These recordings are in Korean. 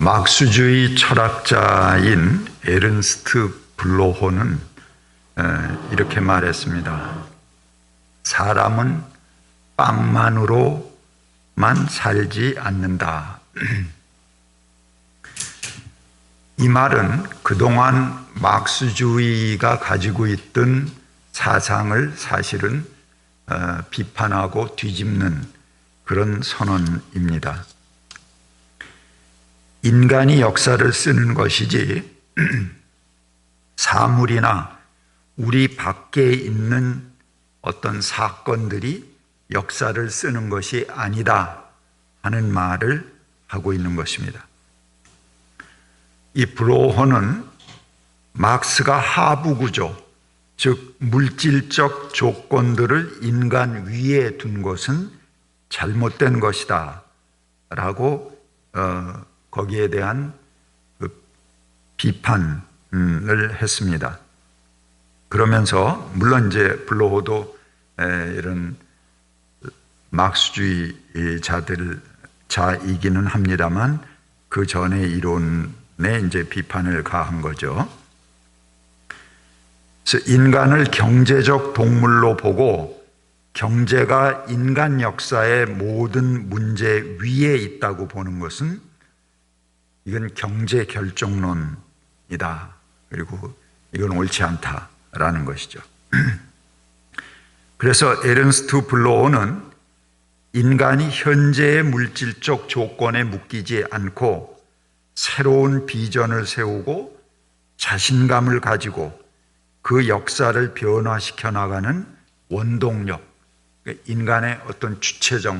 막수주의 철학자인 에른스트 블로호는 이렇게 말했습니다. 사람은 빵만으로만 살지 않는다. 이 말은 그동안 막수주의가 가지고 있던 사상을 사실은 비판하고 뒤집는 그런 선언입니다. 인간이 역사를 쓰는 것이지 사물이나 우리 밖에 있는 어떤 사건들이 역사를 쓰는 것이 아니다 하는 말을 하고 있는 것입니다. 이 블로호는 막스가 하부구조, 즉 물질적 조건들을 인간 위에 둔 것은 잘못된 것이다 라고 거기에 대한 비판을 했습니다. 그러면서 물론 이제 블로호도 이런 막스주의자이기는 합니다만 그 전의 이론에 이제 비판을 가한 거죠. 그래서 인간을 경제적 동물로 보고 경제가 인간 역사의 모든 문제 위에 있다고 보는 것은 이건 경제 결정론이다. 그리고 이건 옳지 않다라는 것이죠. 그래서 에른스트 블로호는 인간이 현재의 물질적 조건에 묶이지 않고 새로운 비전을 세우고 자신감을 가지고 그 역사를 변화시켜 나가는 원동력, 인간의 어떤 주체적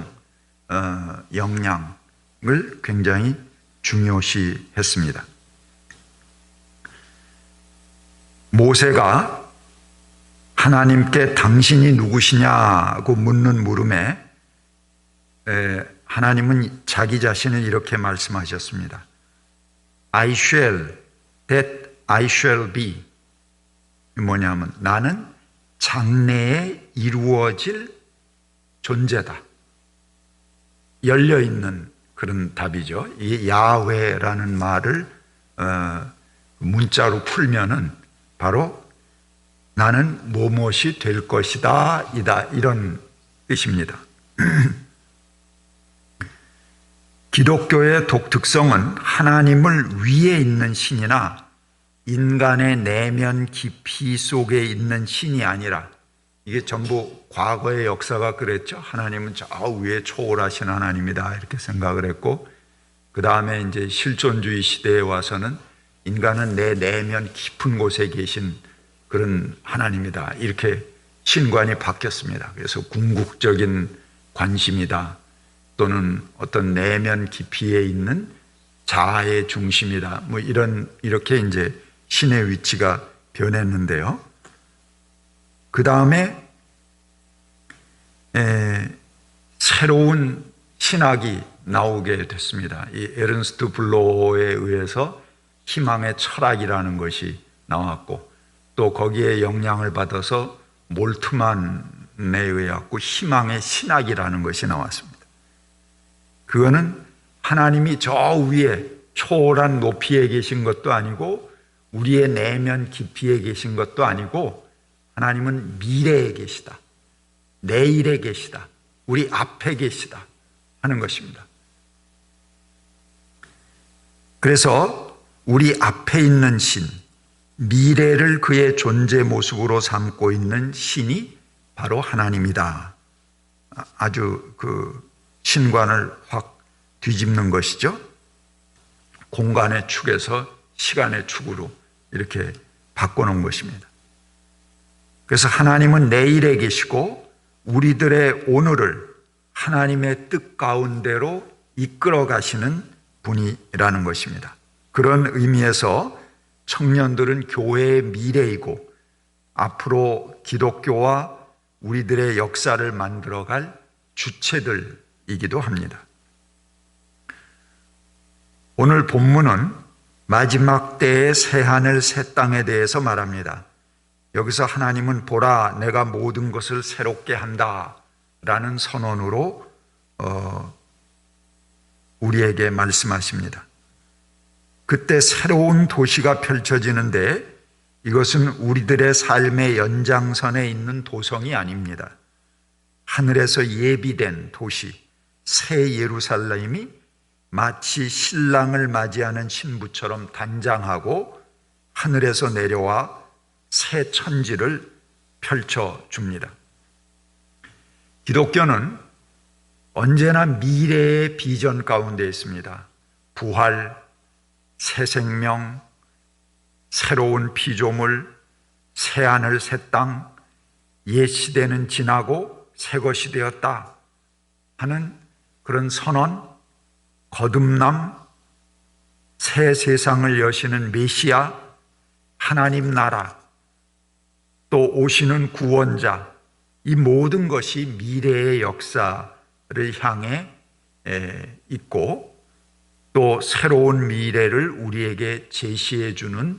역량을 굉장히 중요시했습니다. 모세가 하나님께 당신이 누구시냐고 묻는 물음에 하나님은 자기 자신을 이렇게 말씀하셨습니다. I shall, that I shall be. 뭐냐면 나는 장래에 이루어질 존재다. 열려있는 그런 답이죠. 이 야훼라는 말을 문자로 풀면은 바로 나는 무엇이 될 것이다 이다 이런 뜻입니다. 기독교의 독특성은 하나님을 위에 있는 신이나 인간의 내면 깊이 속에 있는 신이 아니라 이게 전부 과거의 역사가 그랬죠. 하나님은 저 위에 초월하신 하나님이다 이렇게 생각을 했고 그 다음에 이제 실존주의 시대에 와서는 인간은 내 내면 깊은 곳에 계신 그런 하나님이다 이렇게 신관이 바뀌었습니다. 그래서 궁극적인 관심이다 또는 어떤 내면 깊이에 있는 자아의 중심이다 뭐 이렇게 이제 신의 위치가 변했는데요. 그 다음에 새로운 신학이 나오게 됐습니다. 이 에른스트 블로호에 의해서 희망의 철학이라는 것이 나왔고 또 거기에 영향을 받아서 몰트만에 의해서 희망의 신학이라는 것이 나왔습니다. 그거는 하나님이 저 위에 초월한 높이에 계신 것도 아니고 우리의 내면 깊이에 계신 것도 아니고 하나님은 미래에 계시다. 내일에 계시다. 우리 앞에 계시다 하는 것입니다. 그래서 우리 앞에 있는 신, 미래를 그의 존재 모습으로 삼고 있는 신이 바로 하나님이다. 아주 그 신관을 확 뒤집는 것이죠. 공간의 축에서 시간의 축으로 이렇게 바꿔놓은 것입니다. 그래서 하나님은 내일에 계시고 우리들의 오늘을 하나님의 뜻 가운데로 이끌어 가시는 분이라는 것입니다. 그런 의미에서 청년들은 교회의 미래이고 앞으로 기독교와 우리들의 역사를 만들어갈 주체들이기도 합니다. 오늘 본문은 마지막 때의 새하늘 새 땅에 대해서 말합니다. 여기서 하나님은 보라 내가 모든 것을 새롭게 한다 라는 선언으로 우리에게 말씀하십니다. 그때 새로운 도시가 펼쳐지는데 이것은 우리들의 삶의 연장선에 있는 도성이 아닙니다. 하늘에서 예비된 도시, 새 예루살렘이 마치 신랑을 맞이하는 신부처럼 단장하고 하늘에서 내려와 새 천지를 펼쳐줍니다. 기독교는 언제나 미래의 비전 가운데 있습니다. 부활, 새 생명, 새로운 피조물, 새 하늘 새 땅, 옛 시대는 지나고 새 것이 되었다 하는 그런 선언, 거듭남, 새 세상을 여시는 메시아, 하나님 나라, 또 오시는 구원자, 이 모든 것이 미래의 역사를 향해 있고 또 새로운 미래를 우리에게 제시해 주는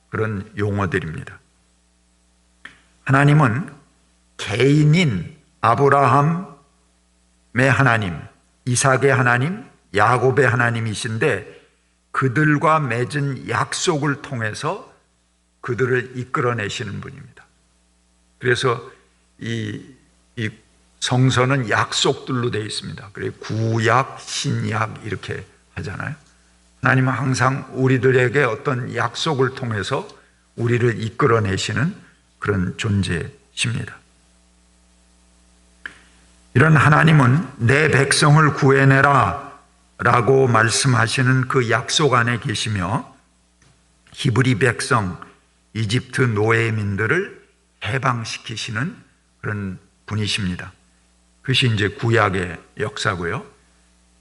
그런 용어들입니다. 하나님은 개인인 아브라함의 하나님, 이삭의 하나님, 야곱의 하나님이신데 그들과 맺은 약속을 통해서 그들을 이끌어내시는 분입니다. 그래서 이 성서는 약속들로 되어 있습니다. 그래서 구약, 신약 이렇게 하잖아요. 하나님은 항상 우리들에게 어떤 약속을 통해서 우리를 이끌어내시는 그런 존재십니다. 이런 하나님은 내 백성을 구해내라 라고 말씀하시는 그 약속 안에 계시며 히브리 백성, 이집트 노예민들을 해방시키시는 그런 분이십니다. 그것이 이제 구약의 역사고요.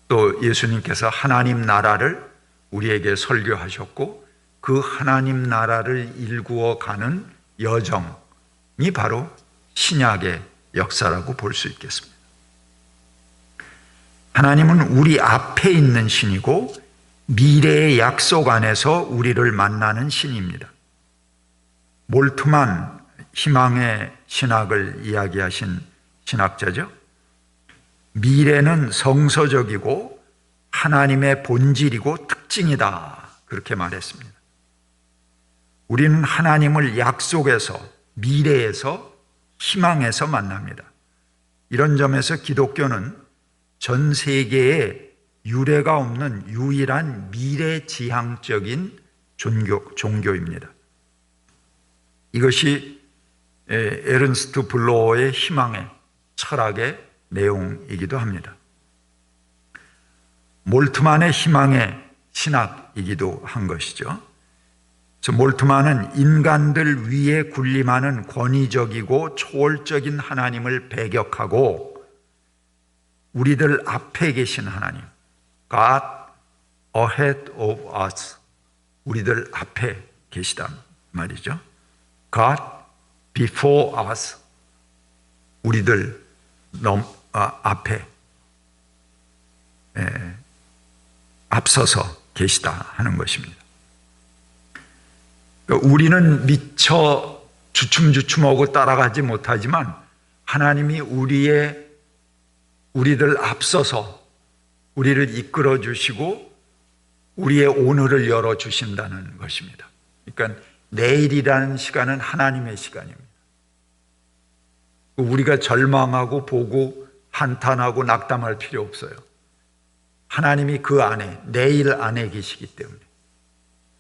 또 예수님께서 하나님 나라를 우리에게 설교하셨고 그 하나님 나라를 일구어 가는 여정이 바로 신약의 역사라고 볼 수 있겠습니다. 하나님은 우리 앞에 있는 신이고 미래의 약속 안에서 우리를 만나는 신입니다. 몰트만 희망의 신학을 이야기하신 신학자죠. 미래는 성서적이고 하나님의 본질이고 특징이다 그렇게 말했습니다. 우리는 하나님을 약속에서, 미래에서, 희망에서 만납니다. 이런 점에서 기독교는 전 세계에 유례가 없는 유일한 미래지향적인 종교입니다. 이것이 에른스트 블로어의 희망의 철학의 내용이기도 합니다. 몰트만의 희망의 신학이기도 한 것이죠. 그래서 몰트만은 인간들 위에 군림하는 권위적이고 초월적인 하나님을 배격하고 우리들 앞에 계신 하나님, God ahead of us, 우리들 앞에 계시단 말이죠. God before us, 우리들 앞에 앞서서 계시다 하는 것입니다. 우리는 미처 주춤주춤하고 따라가지 못하지만 하나님이 우리들 앞서서 우리를 이끌어 주시고 우리의 오늘을 열어 주신다는 것입니다. 그러니까 내일이라는 시간은 하나님의 시간입니다. 우리가 절망하고 보고 한탄하고 낙담할 필요 없어요. 하나님이 그 안에, 내일 안에 계시기 때문에.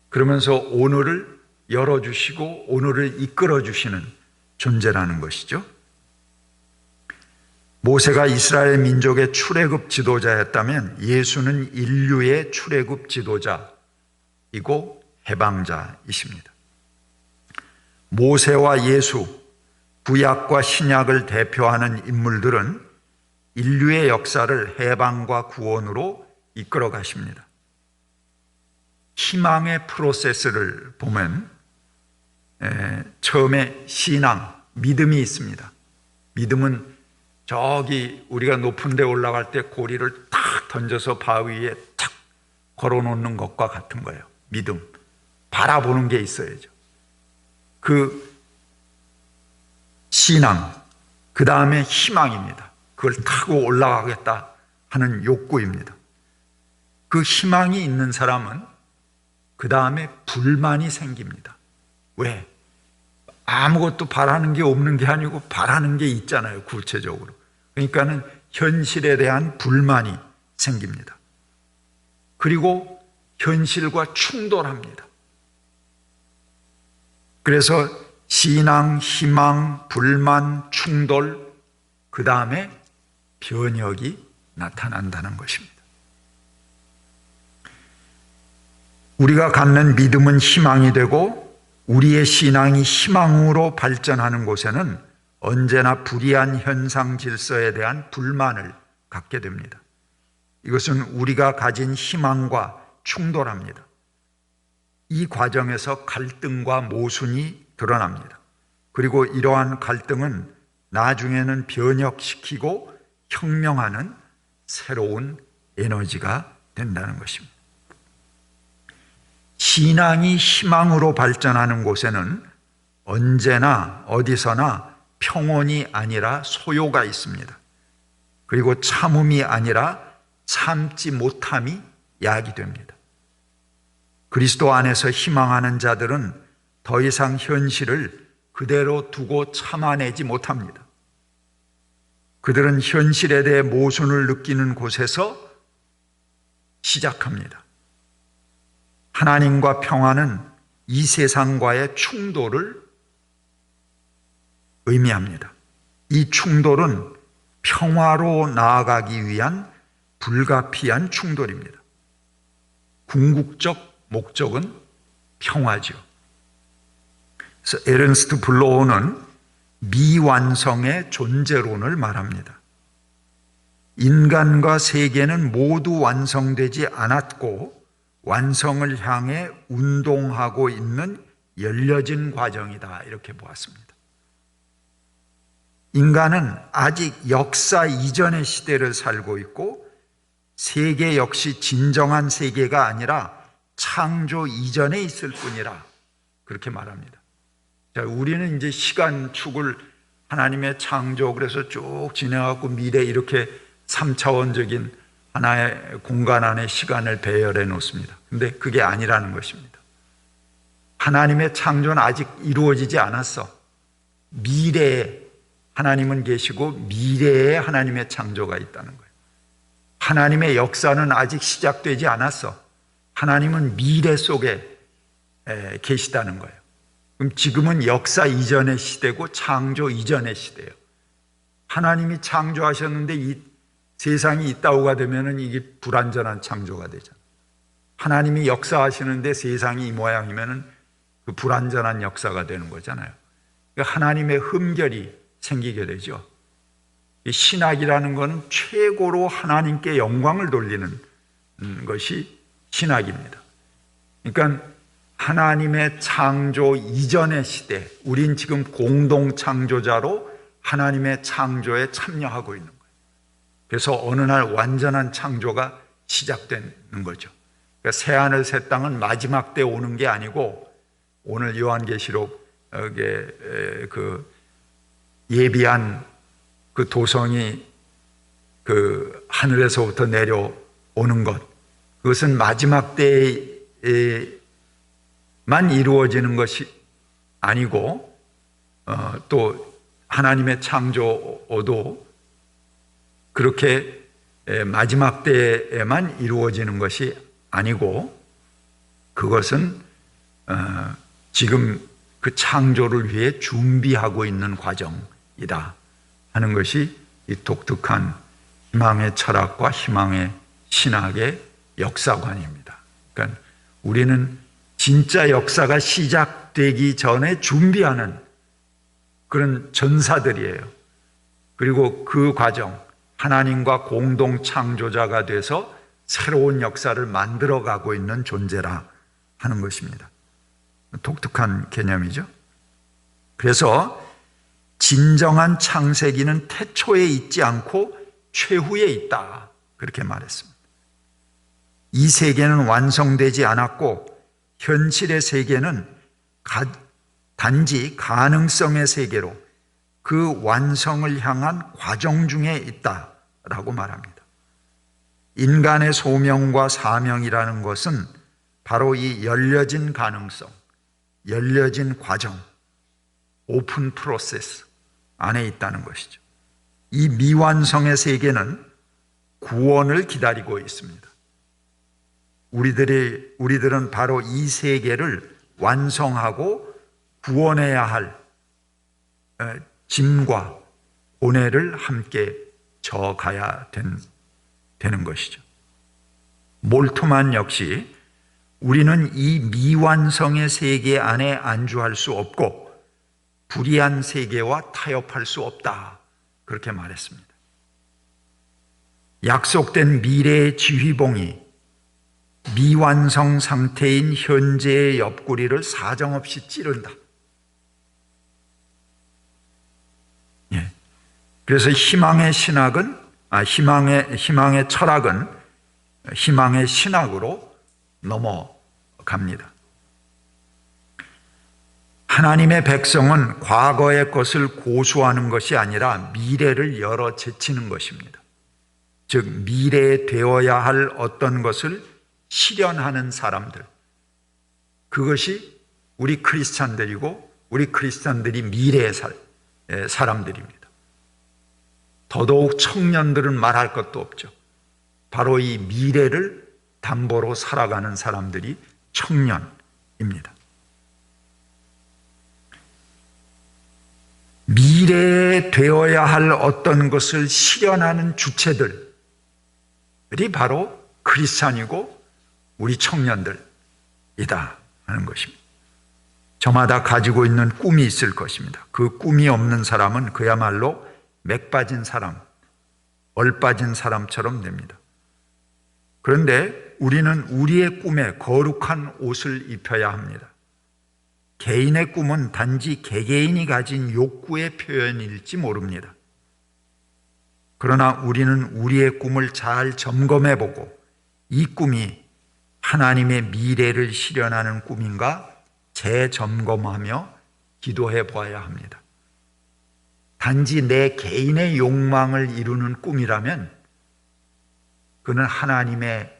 그러면서 오늘을 열어주시고 오늘을 이끌어주시는 존재라는 것이죠. 모세가 이스라엘 민족의 출애굽 지도자였다면 예수는 인류의 출애굽 지도자이고 해방자이십니다. 모세와 예수, 구약과 신약을 대표하는 인물들은 인류의 역사를 해방과 구원으로 이끌어 가십니다. 희망의 프로세스를 보면 처음에 신앙, 믿음이 있습니다. 믿음은 저기 우리가 높은 데 올라갈 때 고리를 탁 던져서 바위에 탁 걸어놓는 것과 같은 거예요. 믿음. 바라보는 게 있어야죠. 그 신앙, 그 다음에 희망입니다. 그걸 타고 올라가겠다 하는 욕구입니다. 그 희망이 있는 사람은 그 다음에 불만이 생깁니다. 왜? 아무것도 바라는 게 없는 게 아니고 바라는 게 있잖아요, 구체적으로. 그러니까는 현실에 대한 불만이 생깁니다. 그리고 현실과 충돌합니다. 그래서 신앙, 희망, 불만, 충돌, 그 다음에 변혁이 나타난다는 것입니다. 우리가 갖는 믿음은 희망이 되고 우리의 신앙이 희망으로 발전하는 곳에는 언제나 불의한 현상 질서에 대한 불만을 갖게 됩니다. 이것은 우리가 가진 희망과 충돌합니다. 이 과정에서 갈등과 모순이 드러납니다. 그리고 이러한 갈등은 나중에는 변혁시키고 혁명하는 새로운 에너지가 된다는 것입니다. 신앙이 희망으로 발전하는 곳에는 언제나 어디서나 평온이 아니라 소요가 있습니다. 그리고 참음이 아니라 참지 못함이 야기됩니다. 그리스도 안에서 희망하는 자들은 더 이상 현실을 그대로 두고 참아내지 못합니다. 그들은 현실에 대해 모순을 느끼는 곳에서 시작합니다. 하나님과 평화는 이 세상과의 충돌을 의미합니다. 이 충돌은 평화로 나아가기 위한 불가피한 충돌입니다. 궁극적 목적은 평화죠. 그래서 에른스트 블로우는 미완성의 존재론을 말합니다. 인간과 세계는 모두 완성되지 않았고 완성을 향해 운동하고 있는 열려진 과정이다, 이렇게 보았습니다. 인간은 아직 역사 이전의 시대를 살고 있고 세계 역시 진정한 세계가 아니라 창조 이전에 있을 뿐이라, 그렇게 말합니다. 자, 우리는 이제 시간축을 하나님의 창조, 그래서 쭉 지나가고 미래, 이렇게 3차원적인 하나의 공간 안에 시간을 배열해 놓습니다. 근데 그게 아니라는 것입니다. 하나님의 창조는 아직 이루어지지 않았어. 미래에 하나님은 계시고 미래에 하나님의 창조가 있다는 거예요. 하나님의 역사는 아직 시작되지 않았어. 하나님은 미래 속에 계시다는 거예요. 그럼 지금은 역사 이전의 시대고 창조 이전의 시대예요. 하나님이 창조하셨는데 이 세상이 있다고가 되면은 이게 불완전한 창조가 되잖아요. 하나님이 역사하시는데 세상이 이 모양이면은 그 불완전한 역사가 되는 거잖아요. 그러니까 하나님의 흠결이 생기게 되죠. 이 신학이라는 것은 최고로 하나님께 영광을 돌리는 것이 신학입니다. 그러니까 하나님의 창조 이전의 시대, 우린 지금 공동 창조자로 하나님의 창조에 참여하고 있는 거예요. 그래서 어느 날 완전한 창조가 시작되는 거죠. 그러니까 새하늘 새 땅은 마지막 때 오는 게 아니고, 오늘 요한계시록에 그 예비한 그 도성이 그 하늘에서부터 내려오는 것, 그것은 마지막 때에만 이루어지는 것이 아니고, 또 하나님의 창조도 그렇게 마지막 때에만 이루어지는 것이 아니고, 그것은 지금 그 창조를 위해 준비하고 있는 과정이다 하는 것이 이 독특한 희망의 철학과 희망의 신학의 역사관입니다. 그러니까 우리는 진짜 역사가 시작되기 전에 준비하는 그런 전사들이에요. 그리고 그 과정, 하나님과 공동 창조자가 돼서 새로운 역사를 만들어가고 있는 존재라 하는 것입니다. 독특한 개념이죠. 그래서 진정한 창세기는 태초에 있지 않고 최후에 있다, 그렇게 말했습니다. 이 세계는 완성되지 않았고 현실의 세계는 단지 가능성의 세계로 그 완성을 향한 과정 중에 있다라고 말합니다. 인간의 소명과 사명이라는 것은 바로 이 열려진 가능성, 열려진 과정, 오픈 프로세스 안에 있다는 것이죠. 이 미완성의 세계는 구원을 기다리고 있습니다. 우리들은 바로 이 세계를 완성하고 구원해야 할 짐과 고뇌를 함께 져가야 되는 것이죠. 몰트만 역시 우리는 이 미완성의 세계 안에 안주할 수 없고 불의한 세계와 타협할 수 없다, 그렇게 말했습니다. 약속된 미래의 지휘봉이 미완성 상태인 현재의 옆구리를 사정없이 찌른다. 예. 그래서 희망의 철학은 희망의 신학으로 넘어갑니다. 하나님의 백성은 과거의 것을 고수하는 것이 아니라 미래를 열어 제치는 것입니다. 즉 미래에 되어야 할 어떤 것을 실현하는 사람들, 그것이 우리 크리스찬들이고 우리 크리스찬들이 미래에 살 사람들입니다. 더더욱 청년들은 말할 것도 없죠. 바로 이 미래를 담보로 살아가는 사람들이 청년입니다. 미래에 되어야 할 어떤 것을 실현하는 주체들이 바로 크리스찬이고 우리 청년들이다 하는 것입니다. 저마다 가지고 있는 꿈이 있을 것입니다. 그 꿈이 없는 사람은 그야말로 맥 빠진 사람, 얼 빠진 사람처럼 됩니다. 그런데 우리는 우리의 꿈에 거룩한 옷을 입혀야 합니다. 개인의 꿈은 단지 개개인이 가진 욕구의 표현일지 모릅니다. 그러나 우리는 우리의 꿈을 잘 점검해 보고 이 꿈이 하나님의 미래를 실현하는 꿈인가 재점검하며 기도해 보아야 합니다. 단지 내 개인의 욕망을 이루는 꿈이라면 그는 하나님의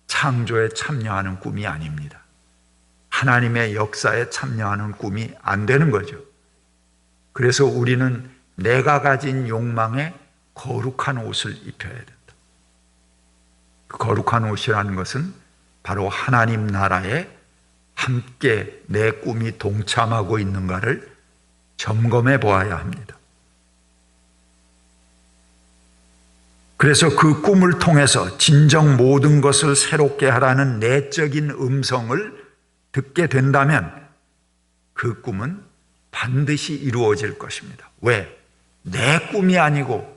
창조에 참여하는 꿈이 아닙니다. 하나님의 역사에 참여하는 꿈이 안 되는 거죠. 그래서 우리는 내가 가진 욕망에 거룩한 옷을 입혀야 된다. 거룩한 옷이라는 것은 바로 하나님 나라에 함께 내 꿈이 동참하고 있는가를 점검해 보아야 합니다. 그래서 그 꿈을 통해서 진정 모든 것을 새롭게 하라는 내적인 음성을 듣게 된다면 그 꿈은 반드시 이루어질 것입니다. 왜? 내 꿈이 아니고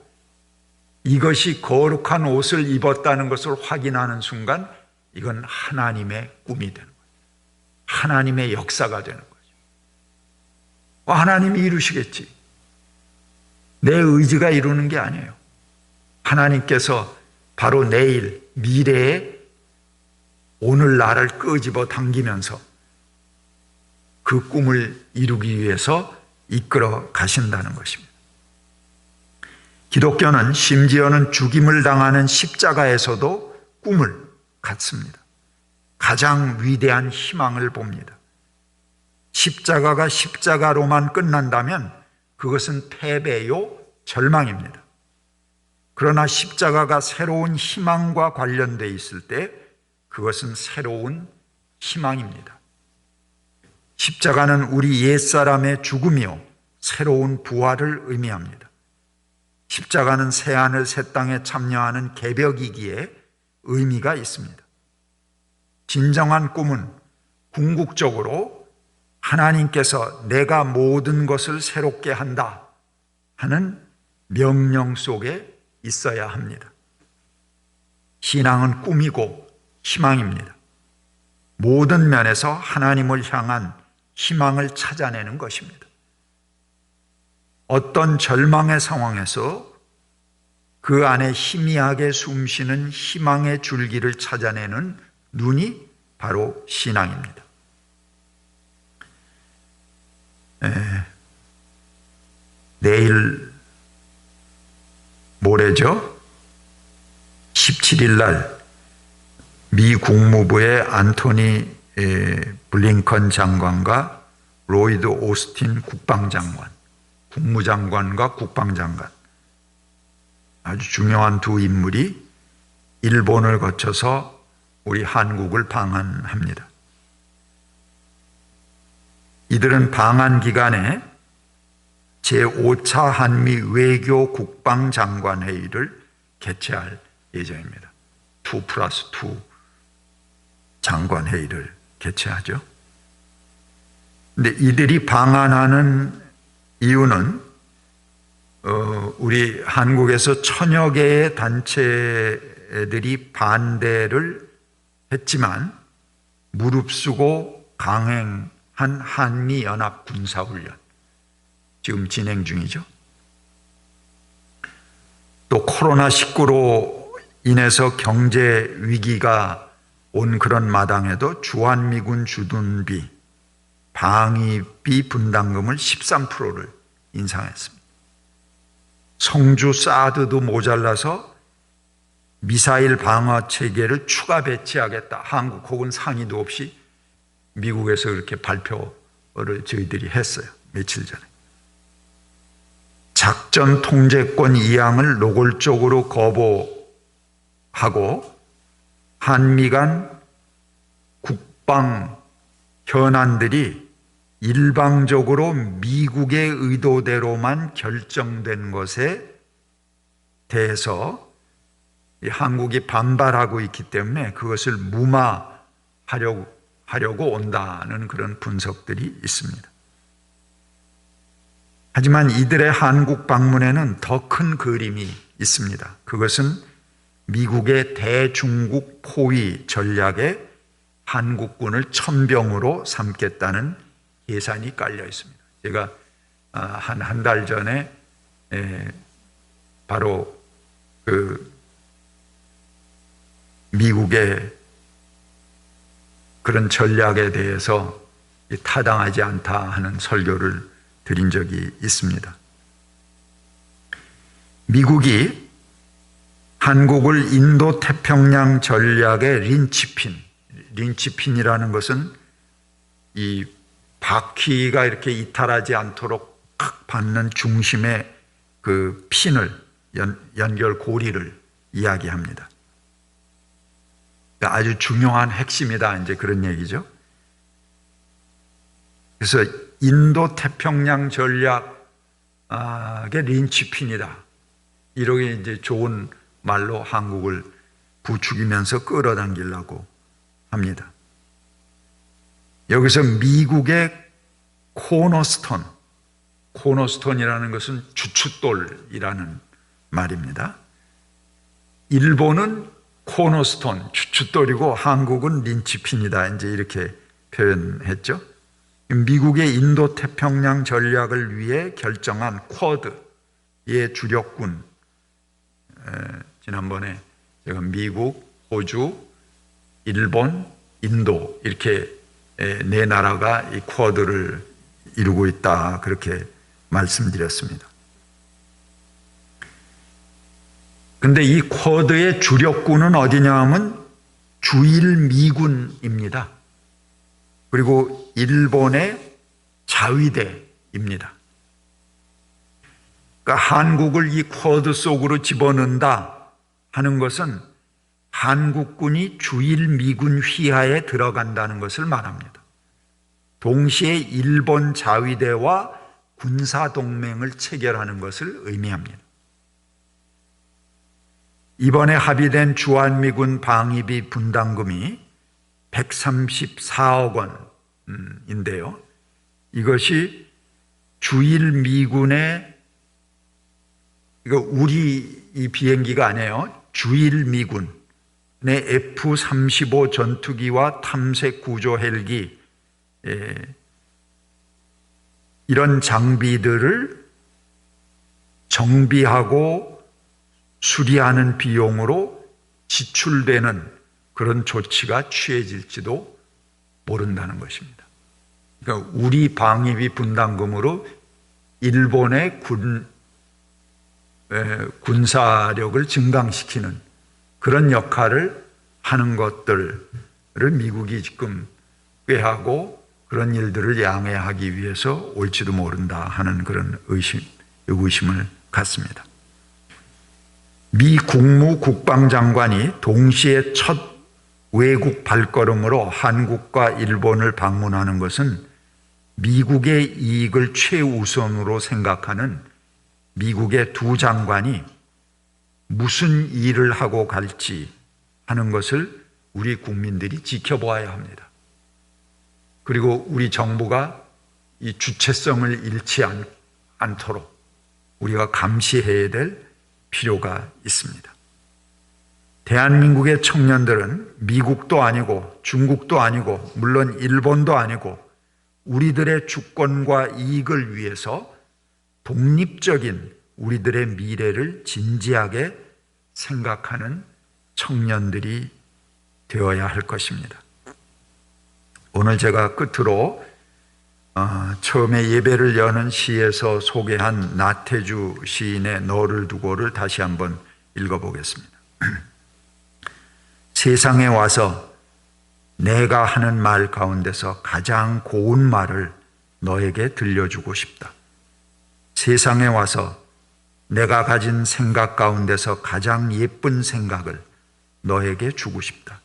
이것이 거룩한 옷을 입었다는 것을 확인하는 순간 이건 하나님의 꿈이 되는 거예요. 하나님의 역사가 되는 거죠. 하나님이 이루시겠지. 내 의지가 이루는 게 아니에요. 하나님께서 바로 내일, 미래에 오늘 나를 끄집어 당기면서 그 꿈을 이루기 위해서 이끌어 가신다는 것입니다. 기독교는 심지어는 죽임을 당하는 십자가에서도 꿈을 갖습니다. 가장 위대한 희망을 봅니다. 십자가가 십자가로만 끝난다면 그것은 패배요, 절망입니다. 그러나 십자가가 새로운 희망과 관련되어 있을 때 그것은 새로운 희망입니다. 십자가는 우리 옛사람의 죽음이요 새로운 부활을 의미합니다. 십자가는 새하늘 새 땅에 참여하는 개벽이기에 의미가 있습니다. 진정한 꿈은 궁극적으로 하나님께서 내가 모든 것을 새롭게 한다 하는 명령 속에 있어야 합니다. 신앙은 꿈이고 희망입니다. 모든 면에서 하나님을 향한 희망을 찾아내는 것입니다. 어떤 절망의 상황에서 그 안에 희미하게 숨쉬는 희망의 줄기를 찾아내는 눈이 바로 신앙입니다. 내일 모레죠? 17일 날 미 국무부의 안토니 블링컨 장관과 로이드 오스틴 국방장관, 국무장관과 국방장관, 아주 중요한 두 인물이 일본을 거쳐서 우리 한국을 방한합니다. 이들은 방한 기간에 제5차 한미 외교 국방장관 회의를 개최할 예정입니다. 2+2 장관 회의를 개최하죠. 근데 이들이 방한하는 이유는 우리 한국에서 천여 개의 단체들이 반대를 했지만 무릅쓰고 강행한 한미연합 군사훈련 지금 진행 중이죠. 또 코로나19로 인해서 경제 위기가 온 그런 마당에도 주한미군 주둔비, 방위비 분담금을 13%를 인상했습니다. 성주 사드도 모자라서 미사일 방어 체계를 추가 배치하겠다. 한국 혹은 상의도 없이 미국에서 그렇게 발표를 저희들이 했어요. 며칠 전에. 작전 통제권 이양을 노골적으로 거부하고 한미 간 국방 현안들이 일방적으로 미국의 의도대로만 결정된 것에 대해서 한국이 반발하고 있기 때문에 그것을 무마하려고 온다는 그런 분석들이 있습니다. 하지만 이들의 한국 방문에는 더 큰 그림이 있습니다. 그것은 미국의 대중국 포위 전략에 한국군을 천병으로 삼겠다는 예산이 깔려 있습니다. 제가 한 달 전에 바로 그 미국의 그런 전략에 대해서 타당하지 않다 하는 설교를 드린 적이 있습니다. 미국이 한국을 인도 태평양 전략의 린치핀이라는 것은 이 바퀴가 이렇게 이탈하지 않도록 탁 받는 중심의 그 핀을 연결 고리를 이야기합니다. 아주 중요한 핵심이다, 이제 그런 얘기죠. 그래서 인도 태평양 전략의 린치핀이다. 이렇게 이제 좋은 말로 한국을 부추기면서 끌어당기려고 합니다. 여기서 미국의 코너스톤이라는 것은 주춧돌이라는 말입니다. 일본은 코너스톤, 주춧돌이고 한국은 린치핀이다. 이제 이렇게 표현했죠. 미국의 인도 태평양 전략을 위해 결정한 쿼드의 주력군, 지난번에 제가 미국, 호주, 일본, 인도 이렇게 네 나라가 이 쿼드를 이루고 있다, 그렇게 말씀드렸습니다. 근데 이 쿼드의 주력군은 어디냐 하면 주일미군입니다. 그리고 일본의 자위대입니다. 그러니까 한국을 이 쿼드 속으로 집어넣는다 하는 것은 한국군이 주일미군 휘하에 들어간다는 것을 말합니다. 동시에 일본 자위대와 군사동맹을 체결하는 것을 의미합니다. 이번에 합의된 주한미군 방위비 분담금이 134억 원인데요. 이것이 주일미군의, 이거 우리 이 비행기가 아니에요. 주일미군의 F-35 전투기와 탐색 구조 헬기, 이런 장비들을 정비하고 수리하는 비용으로 지출되는 그런 조치가 취해질지도 모른다는 것입니다. 그러니까 우리 방위비 분담금으로 일본의 군사력을 증강시키는 그런 역할을 하는 것들을 미국이 지금 꾀하고 그런 일들을 양해하기 위해서 올지도 모른다 하는 그런 의구심을 갖습니다. 미 국무국방장관이 동시에 첫 외국 발걸음으로 한국과 일본을 방문하는 것은 미국의 이익을 최우선으로 생각하는 미국의 두 장관이 무슨 일을 하고 갈지 하는 것을 우리 국민들이 지켜보아야 합니다. 그리고 우리 정부가 이 주체성을 잃지 않도록 우리가 감시해야 될 필요가 있습니다. 대한민국의 청년들은 미국도 아니고 중국도 아니고 물론 일본도 아니고 우리들의 주권과 이익을 위해서 독립적인 우리들의 미래를 진지하게 생각하는 청년들이 되어야 할 것입니다. 오늘 제가 끝으로 처음에 예배를 여는 시에서 소개한 나태주 시인의 너를 두고를 다시 한번 읽어보겠습니다. 세상에 와서 내가 하는 말 가운데서 가장 고운 말을 너에게 들려주고 싶다. 세상에 와서 내가 가진 생각 가운데서 가장 예쁜 생각을 너에게 주고 싶다.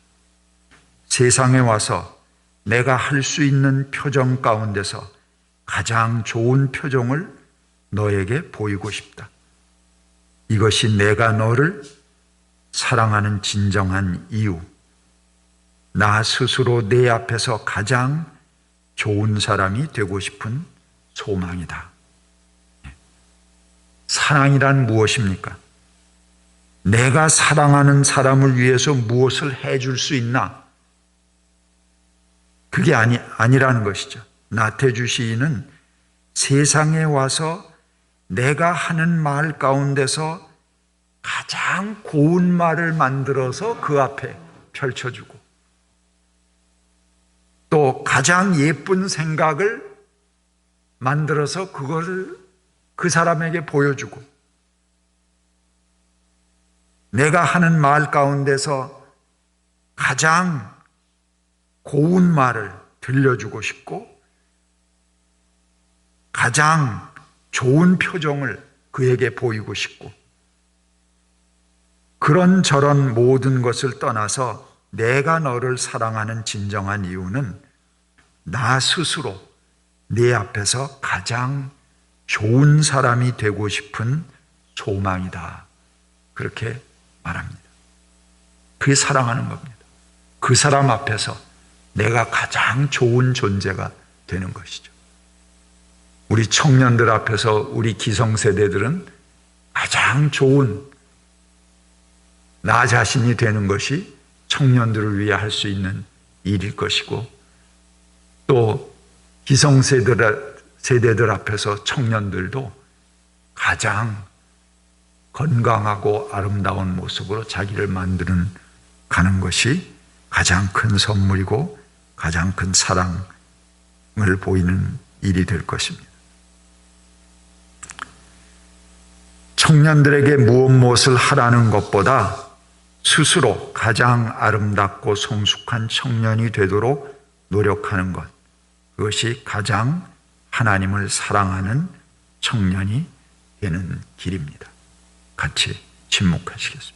세상에 와서 내가 할 수 있는 표정 가운데서 가장 좋은 표정을 너에게 보이고 싶다. 이것이 내가 너를 사랑하는 진정한 이유, 나 스스로 내 앞에서 가장 좋은 사람이 되고 싶은 소망이다. 사랑이란 무엇입니까? 내가 사랑하는 사람을 위해서 무엇을 해줄 수 있나? 그게 아니라는 것이죠. 나태주 시인은 세상에 와서 내가 하는 말 가운데서 가장 고운 말을 만들어서 그 앞에 펼쳐주고 또 가장 예쁜 생각을 만들어서 그것을 그 사람에게 보여주고 내가 하는 말 가운데서 가장 고운 말을 들려주고 싶고 가장 좋은 표정을 그에게 보이고 싶고 그런저런 모든 것을 떠나서 내가 너를 사랑하는 진정한 이유는 나 스스로 내 앞에서 가장 좋은 사람이 되고 싶은 소망이다. 그렇게 말합니다. 그게 사랑하는 겁니다. 그 사람 앞에서 내가 가장 좋은 존재가 되는 것이죠. 우리 청년들 앞에서 우리 기성세대들은 가장 좋은 나 자신이 되는 것이 청년들을 위해 할 수 있는 일일 것이고 또 기성세대들 앞에서 청년들도 가장 건강하고 아름다운 모습으로 자기를 만드는 가는 것이 가장 큰 선물이고 가장 큰 사랑을 보이는 일이 될 것입니다. 청년들에게 무엇을 하라는 것보다 스스로 가장 아름답고 성숙한 청년이 되도록 노력하는 것, 그것이 가장 하나님을 사랑하는 청년이 되는 길입니다. 같이 침묵하시겠습니다.